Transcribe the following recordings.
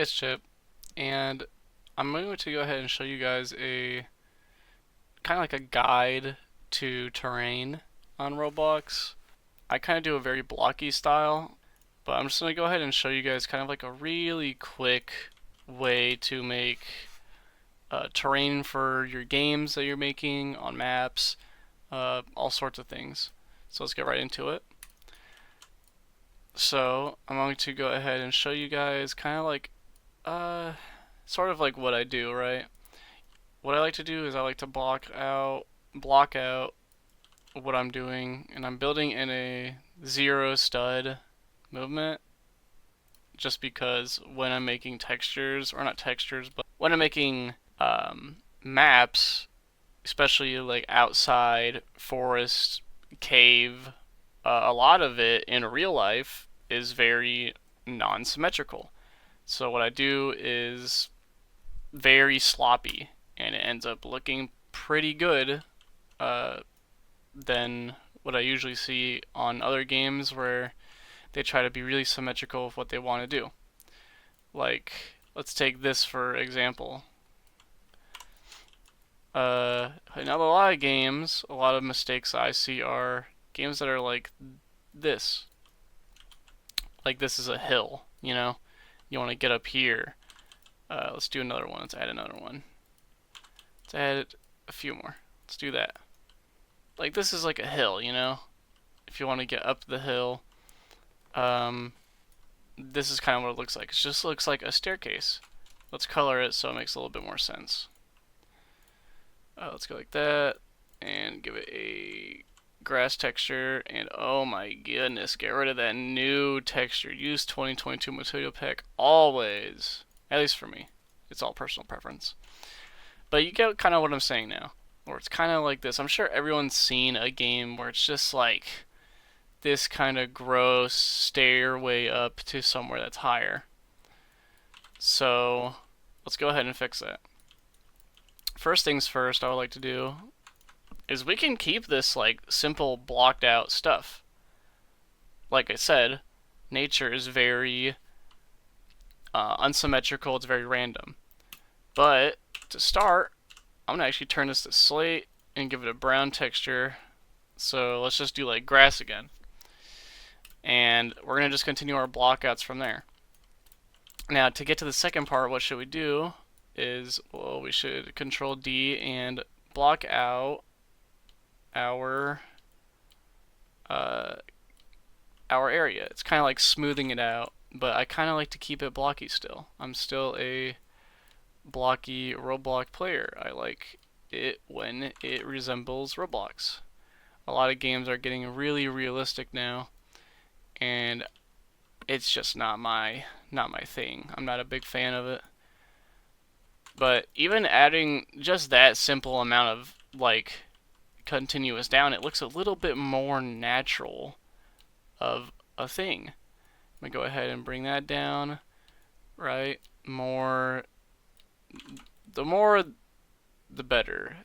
It's Chip, and I'm going to go ahead and show you guys a kind of like a guide to terrain on Roblox. I kind of do a very blocky style, but I'm just going to go ahead and show you guys kind of like a really quick way to make terrain for your games that you're making on maps, all sorts of things. So let's get right into it. So I'm going to go ahead and show you guys kind of like uh, sort of like what I do, right? What I like to do is I like to block out what I'm doing, and I'm building in a zero stud movement just because when I'm making textures, or not textures, but when I'm making maps, especially like outside, forest, cave, a lot of it in real life is very non-symmetrical. So what I do is very sloppy, and it ends up looking pretty good uh, than what I usually see on other games where they try to be really symmetrical with what they want to do. Like, let's take this for example. Now a lot of games, a lot of mistakes I see are games that are like this. Like this is a hill, you know? You want to get up here. Let's do another one. Let's add another one. Let's add a few more. Let's do that. Like this is like a hill, you know? If you want to get up the hill, um, this is kind of what it looks like. It just looks like a staircase. Let's color it so it makes a little bit more sense. Let's go like that and give it a grass texture, and oh my goodness, get rid of that new texture. Use 2022 material pack always, at least for me. It's all personal preference. But you get kind of what I'm saying now, or it's kind of like this. I'm sure everyone's seen a game where it's just like this kind of gross stairway up to somewhere that's higher. So let's go ahead and fix that. First things first, I would like to do is we can keep this like simple blocked out stuff. Like I said, nature is very unsymmetrical, it's very random. But to start, I'm gonna actually turn this to slate and give it a brown texture. So let's just do like grass again. And we're gonna just continue our blockouts from there. Now to get to the second part, what should we do is, well, we should control D and block out our area. It's kind of like smoothing it out, but I kind of like to keep it blocky still. I'm still a blocky Roblox player. I like it when it resembles Roblox. A lot of games are getting really realistic now, and it's just not my thing. I'm not a big fan of it. But even adding just that simple amount of like continuous down, it looks a little bit more natural of a thing. I'm gonna go ahead and bring that down, right? The more, the better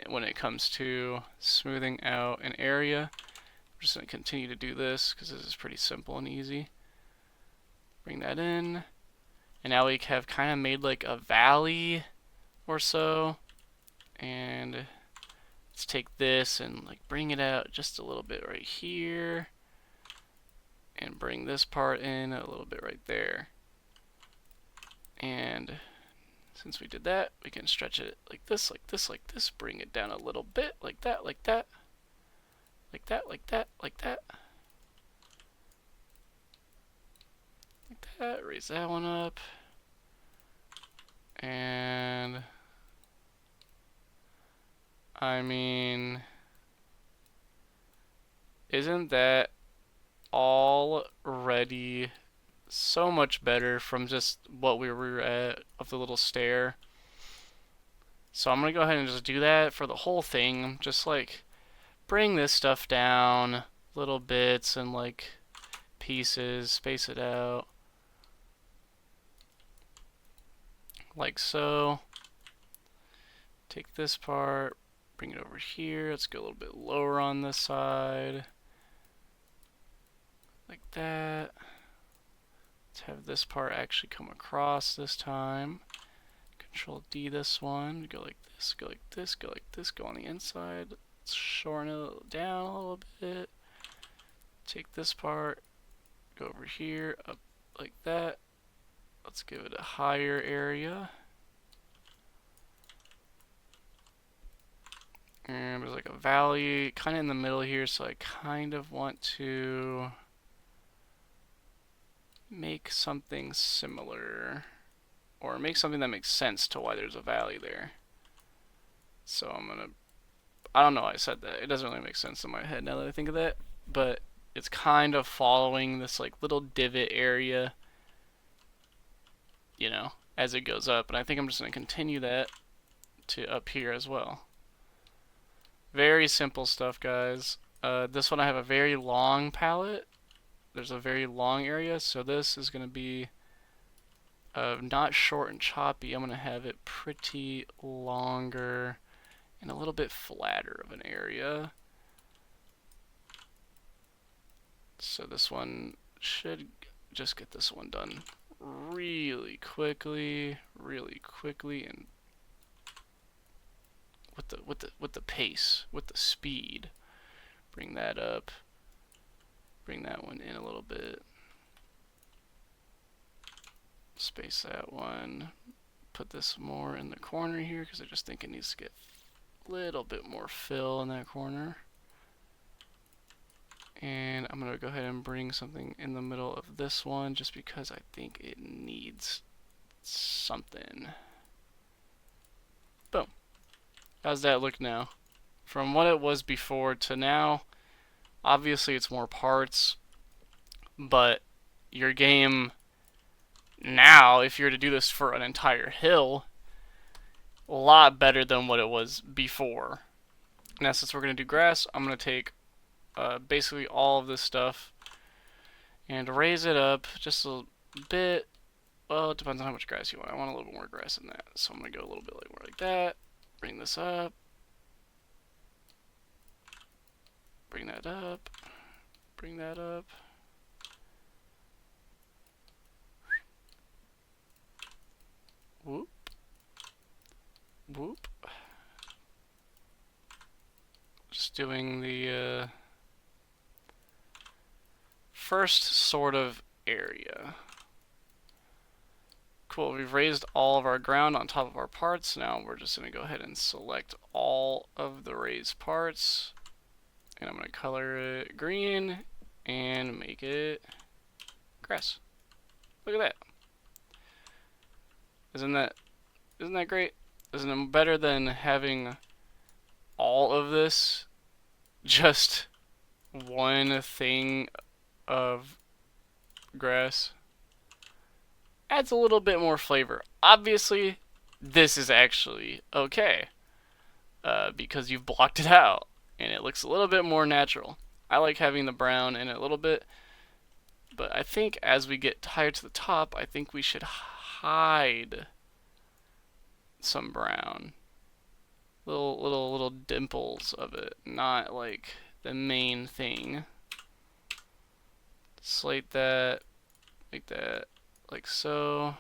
when it comes to smoothing out an area. I'm just gonna continue to do this because this is pretty simple and easy. Bring that in, and now we have kind of made like a valley or so, and let's take this and like bring it out just a little bit right here, and bring this part in a little bit right there. And since we did that, we can stretch it like this, like this, like this, bring it down a little bit, like that, like that, like that, like that, like that, like that, raise that one up, and I mean, isn't that already so much better from just what we were at of the little stair? So I'm gonna go ahead and just do that for the whole thing. Just like bring this stuff down little bits and like pieces, space it out like so. Take this part, bring it over here. Let's go a little bit lower on this side, like that, Let's have this part actually come across this time. Control D this one, go like this, go like this, go like this, go on the inside. Let's shorten it down a little bit. Take this part, go over here, up like that. Let's give it a higher area. And there's like a valley kind of in the middle here, so I kind of want to make something similar, or make something that makes sense to why there's a valley there. So I'm gonna, I don't know why I said that. It doesn't really make sense in my head now that I think of that, but it's kind of following this like little divot area, you know, as it goes up. And I think I'm just gonna continue that to up here as well. Very simple stuff, guys. This one I have a very long palette. There's a very long area, so this is going to be not short and choppy. I'm going to have it pretty longer and a little bit flatter of an area. So this one should just get this one done really quickly, and with the pace, with the speed. Bring that up. Bring that one in a little bit. Space that one. Put this more in the corner here because I just think it needs to get a little bit more fill in that corner. And I'm going to go ahead and bring something in the middle of this one just because I think it needs something. Boom. How's that look now? From what it was before to now, obviously it's more parts, but your game now, if you were to do this for an entire hill, a lot better than what it was before. Now since we're going to do grass, I'm going to take basically all of this stuff and raise it up just a bit. Well, it depends on how much grass you want. I want a little bit more grass than that, so I'm going to go a little bit more like that. Bring this up. Bring that up. Bring that up. Whoop. Whoop. Just doing the first sort of area. Cool, we've raised all of our ground on top of our parts. Now we're just going to go ahead and select all of the raised parts. And I'm going to color it green and make it grass. Look at that. Isn't that great? Isn't it better than having all of this just one thing of grass? Adds a little bit more flavor. Obviously, this is actually okay because you've blocked it out and it looks a little bit more natural. I like having the brown in it a little bit, but I think as we get higher to the top, I think we should hide some brown. Little dimples of it, not like the main thing. Slate that, make that like so.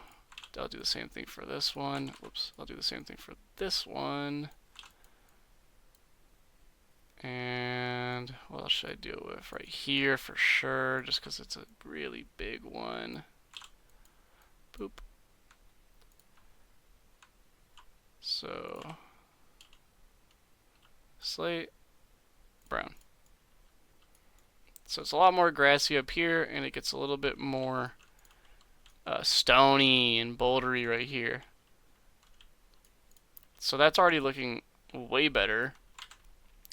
I'll do the same thing for this one. Whoops, I'll do the same thing for this one. And what else should I do it with? Right here for sure, just because it's a really big one. Boop. So, slate, brown. So it's a lot more grassy up here, and it gets a little bit more stony and bouldery right here. So that's already looking way better.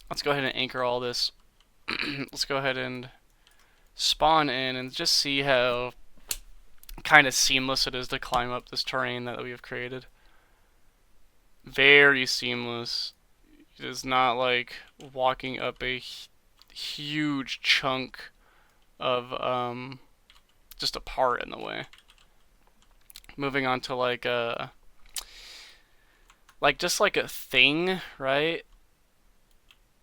Let's go ahead and anchor all this. Let's go ahead and spawn in and just see how kind of seamless it is to climb up this terrain that we have created. Very seamless. It is not like walking up a huge chunk of just a part in the way. Moving on to like just like a thing, right?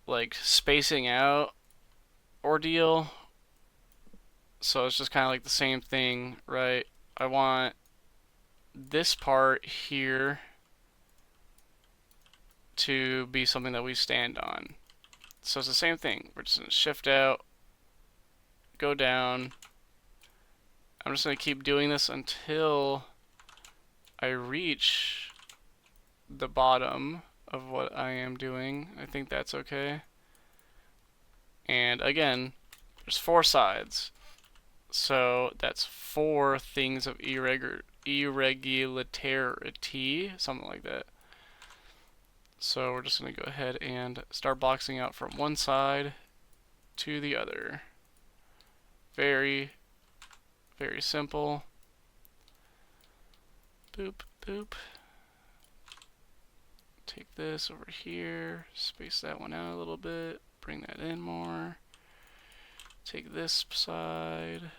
Like spacing out ordeal. So it's just kind of like the same thing, right? I want this part here to be something that we stand on. So it's the same thing. We're just going to shift out, go down. I'm just going to keep doing this until I reach the bottom of what I am doing. I think that's okay. And again, there's 4 sides. So that's 4 things of irregularity, something like that. So we're just going to go ahead and start boxing out from one side to the other. Very, very simple. Boop, boop. Take this over here, space that one out a little bit, bring that in more. Take this side.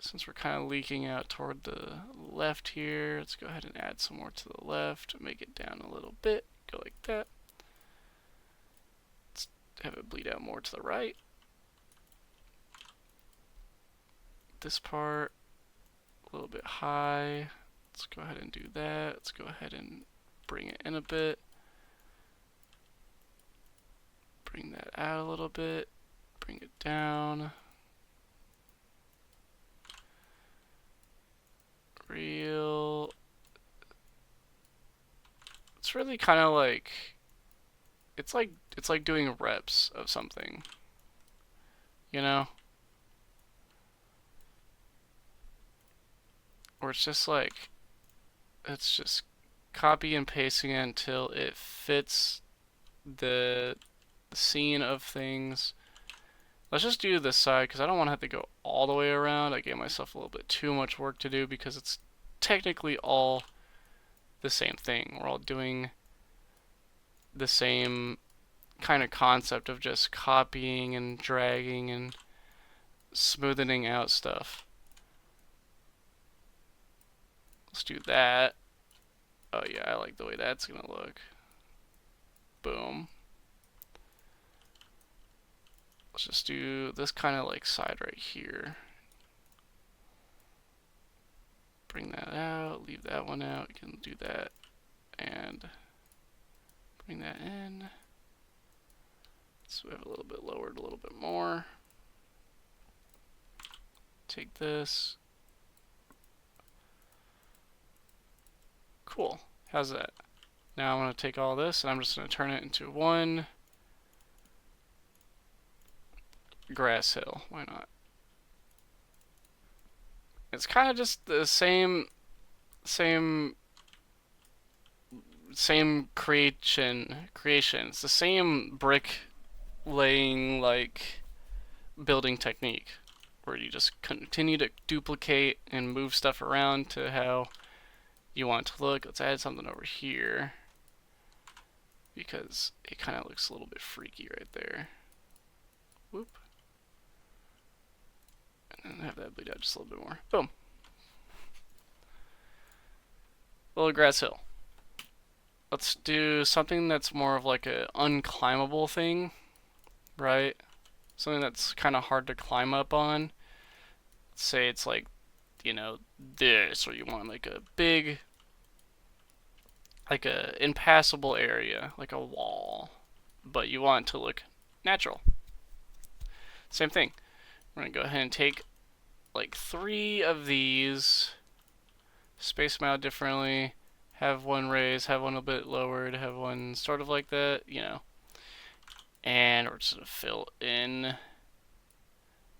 Since we're kind of leaking out toward the left here, let's go ahead and add some more to the left, make it down a little bit, go like that. Let's have it bleed out more to the right. This part, a little bit high. Let's go ahead and do that. Let's go ahead and bring it in a bit. Bring that out a little bit, bring it down. It's really kind of like it's like doing reps of something, you know? Or it's just copy and pasting it until it fits the scene of things. Let's just do this side because I don't want to have to go all the way around. I gave myself a little bit too much work to do because it's technically all the same thing. We're all doing the same kind of concept of just copying and dragging and smoothing out stuff. Let's do that. Oh yeah, I like the way that's gonna look. Boom. Let's just do this kind of like side right here. Bring that out, leave that one out. You can do that and bring that in. So we have a little bit lowered a little bit more. Take this. Cool. How's that? Now I'm going to take all this and I'm just going to turn it into one grass hill. Why not? It's kind of just the same creation. It's the same brick laying like building technique where you just continue to duplicate and move stuff around to how you want it to look. Let's add something over here because it kind of looks a little bit freaky right there. Whoop. And then have that bleed out just a little bit more. Boom. Little grass hill. Let's do something that's more of like an unclimbable thing, right? Something that's kind of hard to climb up on. Let's say it's like, you know, this, or you want like a big, like a impassable area, like a wall, but you want it to look natural. Same thing. We're gonna go ahead and take like 3 of these, space them out differently, have one raised, have one a bit lowered, have one sort of like that, you know. And we're just gonna fill in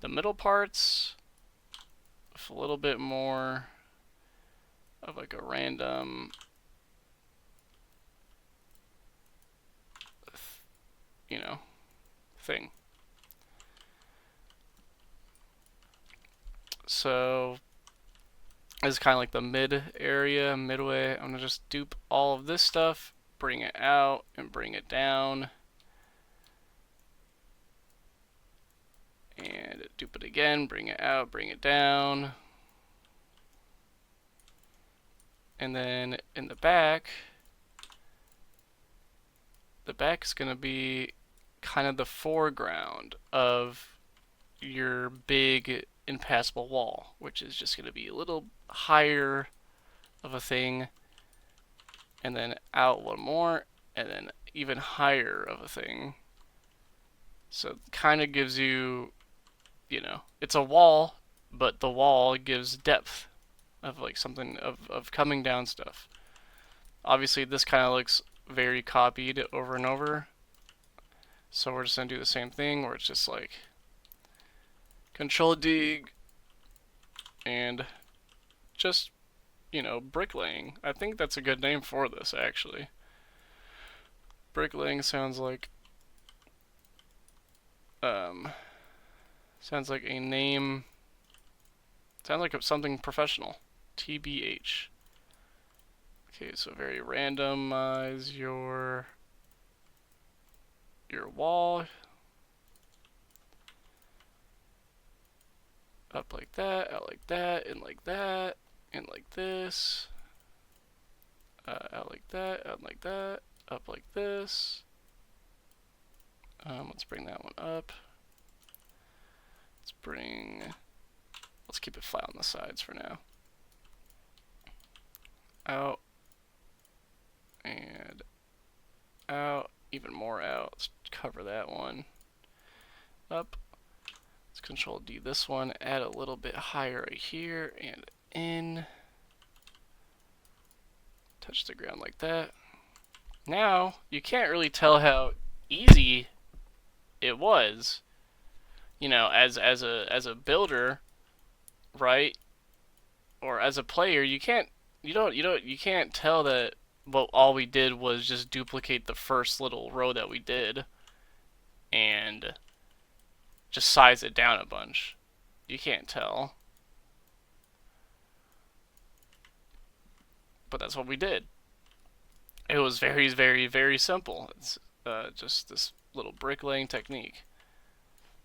the middle parts with a little bit more of like a random, you know, thing. So this is kind of like the mid area, midway. I'm gonna just dupe all of this stuff, bring it out and bring it down. And dupe it again, bring it out, bring it down. And then in the back is going to be kind of the foreground of your big impassable wall, which is just going to be a little higher of a thing, and then out one more, and then even higher of a thing. So it kind of gives you, it's a wall, but the wall gives depth of like something of coming down stuff. Obviously, this kind of looks very copied over and over. So we're just going to do the same thing where it's just like Control dig and just, bricklaying. I think that's a good name for this, actually. Bricklaying sounds like a name. Sounds like something professional. TBH. Okay, so very randomize your wall. Up like that, out like that, in like that, in like this. Out like that, out like that, up like this. Let's bring that one up. Let's keep it flat on the sides for now. Out and out, even more out. Let's cover that one. Up. Let's Control D this one, add a little bit higher right here and in. Touch the ground like that. Now, you can't really tell how easy it was, as a builder, right? Or as a player, you can't tell that all we did was just duplicate the first little row that we did and just size it down a bunch. You can't tell. But that's what we did. It was very, very, very simple. It's just this little bricklaying technique.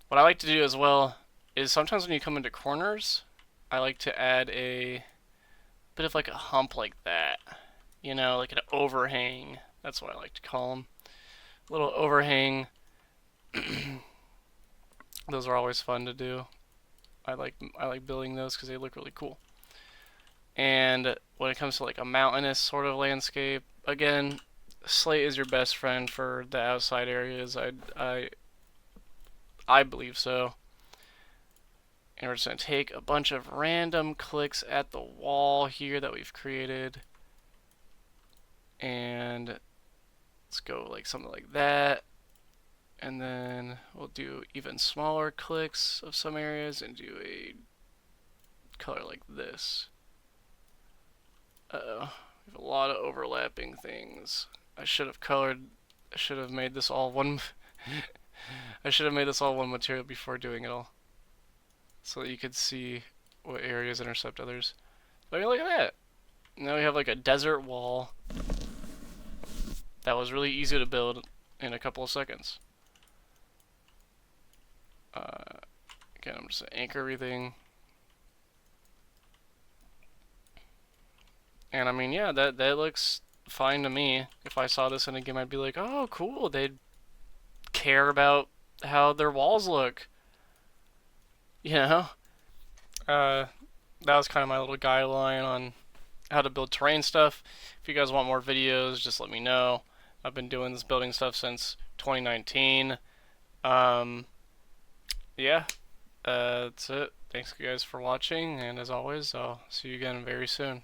What I like to do as well is sometimes when you come into corners, I like to add a bit of like a hump like that. Like an overhang. That's what I like to call them. A little overhang. Those are always fun to do. I like building those because they look really cool. And when it comes to like a mountainous sort of landscape, again, slate is your best friend for the outside areas. I believe so. And we're just going to take a bunch of random clicks at the wall here that we've created. And let's go like something like that. And then we'll do even smaller clicks of some areas and do a color like this. Uh-oh. We have a lot of overlapping things. I should have made this all one I should have made this all one material before doing it all. So that you could see what areas intercept others. But I mean, look at that. Now we have like a desert wall that was really easy to build in a couple of seconds. Again, I'm just going to anchor everything. And I mean, yeah, that looks fine to me. If I saw this in a game, I'd be like, oh, cool, they'd care about how their walls look. That was kind of my little guideline on how to build terrain stuff. If you guys want more videos, just let me know. I've been doing this building stuff since 2019. Yeah, that's it. Thanks guys for watching, and as always, I'll see you again very soon.